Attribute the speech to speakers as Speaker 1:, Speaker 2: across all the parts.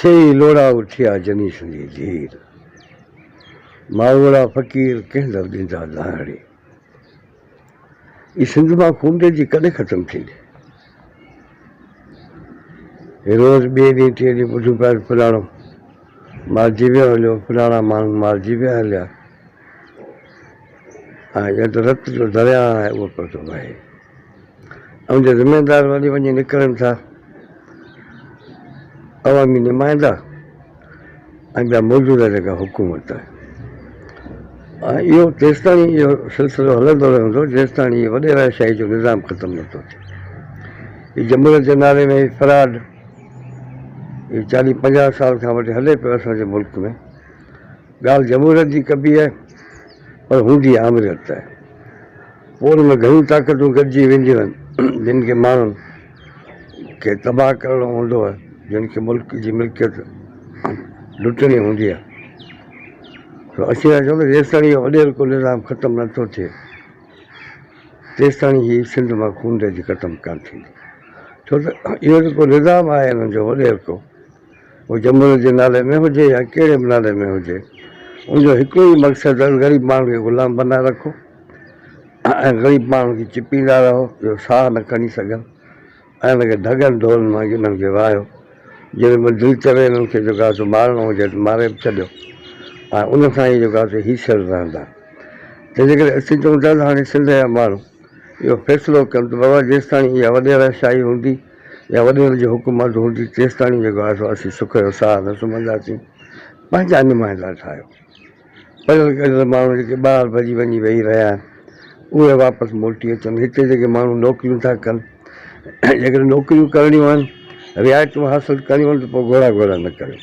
Speaker 1: से लोड़ा उठिया जनी संदी धीर मावड़ा फ़कीर कंहिं दर ॾींदा दाहड़ी। ई सिंध मां खूंडे जी कॾहिं ख़तमु थींदी? रोज़ ॿिए ॾींहुं टे ॾींहुं ॿुधूं पिया फलाणो मारिजी वियो हलियो, फलाणा माण्हू मारिजी विया हलिया। ॼण त रत जो दरिया आहे उहो पियो थो वहे। ऐं जे ज़िमेदार वरी वञी निकिरनि था अवामी नुमाइंदा ऐं ॿिया मौजूदा जेका हुकूमत आहे। इहो तेसिताईं इहो सिलसिलो हलंदो रहंदो जेसिताईं इहो वॾेराशाही जो निज़ाम ख़तमु नथो थिए। हीअ जमूरियत जे नाले में फराड हीअ 40-50 साल खां वठी हले पियो असांजे मुल्क में। ॻाल्हि जमूरियत जी कबी आहे पर हूंदी आमिरियत आहे। पोइ हुन में घणियूं ताक़तूं गॾिजी वेंदियूं आहिनि जिन खे माण्हुनि खे तबाह करिणो हूंदो आहे, जिन खे मुल्क जी मिल्कियत लुटणी हूंदी आहे। असीं था चऊं त जेसिताईं इहो वॾेर को निज़ाम ख़तमु नथो थिए तेसिताईं हीअ सिंध मां खूंडे जी ख़तमु कान थींदी। छो त इहो जेको निज़ाम आहे हिननि जो वॾेर को उहो जमूरियत जे नाले में हुजे या कहिड़े बि नाले में हुजे, उनजो हिकिड़ो ई मक़सदु आहे ग़रीब माण्हू खे ग़ुलाम बनाए रखो ऐं ग़रीब माण्हू खे चिपींदा रहो जो साह न खणी सघनि ऐं हिनखे ढगनि ढोलनि मां हिननि खे वाहियो। जंहिं महिल दिलि चवे हिननि खे जेको आहे सो मारणो हुजे त मारे बि छॾियो ऐं उन सां ई जेको आहे सो हीसियल रहंदा। तंहिंजे करे असीं चऊं था त हाणे सिंध जा माण्हू इहो फ़ैसिलो कनि त बाबा जेसिताईं इहा वॾेराशाही हूंदी या वॾेरनि जी हुकूमत हूंदी तेसिताईं जेको आहे सो असीं सुख जो साह न सुम्हंदासीं। पंहिंजा नुमाइंदा ठाहियो। पढ़ियल कढ़ियल माण्हू जेके ॿाहिरि भॼी वञी वेही रहिया आहिनि उहे वापसि मोटी अचनि। हिते जेके माण्हू नौकरियूं था कनि, जेकॾहिं नौकरियूं करणियूं आहिनि, रिआयतूं हासिलु करणियूं आहिनि त पोइ घोड़ा घोड़ा न करियो।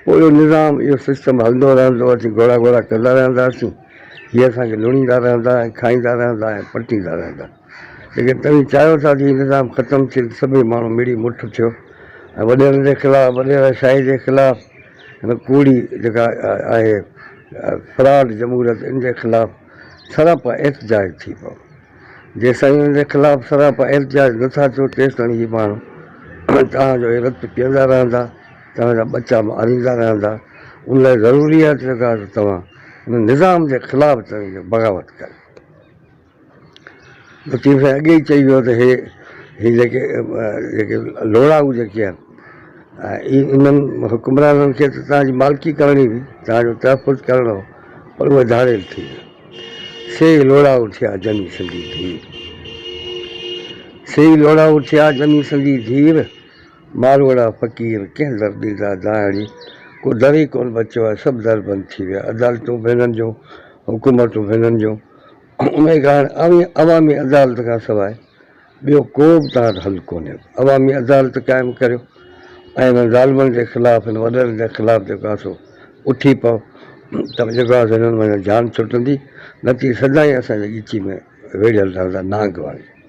Speaker 1: पोइ इहो निज़ाम इहो सिस्टम हलंदो रहंदो। असीं घोड़ा घोड़ा कंदा रहंदासीं। हीअ असांखे लुणींदा रहंदा ऐं खाईंदा रहंदा ऐं पटींदा रहंदा। लेकिन तव्हीं चाहियो था त हीउ निज़ाम ख़तमु थिए त सभई माण्हू मिड़ी मुठ थियो ऐं वॾेरनि जे ख़िलाफ़ु वॾेराशाही जे ख़िलाफ़ु हिन कूड़ी जेका आहे फराड जमूरियत इन जे ख़िलाफ़ु सरापा एहतजाज थी पओ। जेसिताईं हिन जे ख़िलाफ़ु सरापा एहतजाज नथा थियो तेसिताईं हीअ माण्हू तव्हांजो इहे रत पीअंदा रहंदा, तव्हांजा बच्चा मारींदा रहंदा। उन लाइ ज़रूरी आहे त जेका तव्हां हिन निज़ाम जे ख़िलाफ़ु तव्हां बग़ावत कयो। लतीफ़ साईं अॻे ई चई वियो त हे जेके लोड़ाऊ जेके आहिनि इन्हनि हुकुमराननि खे त तव्हांजी मालिकी करणी हुई, तव्हांजो तहफ़ुज़ करिणो हो, पर उहे धाड़ेल थी विया। से लोड़ा उथिया जनी संदी धीर, से लोड़ा उथिया जनी संदी धीर मारवड़ा फ़कीर कंहिं दर ॾींदा दाहड़ी। को दर ई कोन बचियो आहे, सभु दर बंदि थी विया। अदालतूं बि हिननि जूं, हुकूमतूं बि हिननि जूं। उन कारण अवामी अदालत खां सवाइ ॿियो को बि तव्हां वटि हल कोन्हे। अवामी अदालत क़ाइमु करियो ऐं हिननि ज़ालिमनि जे ख़िलाफ़ु हिन वॾनि जे ख़िलाफ़ु जेको आहे सो उथी पओ त जेको आहे सो हिननि में जान छुटंदी। न त सदाईं असांजे ॻिची में वेड़ियल रहंदा नांग वांगुरु।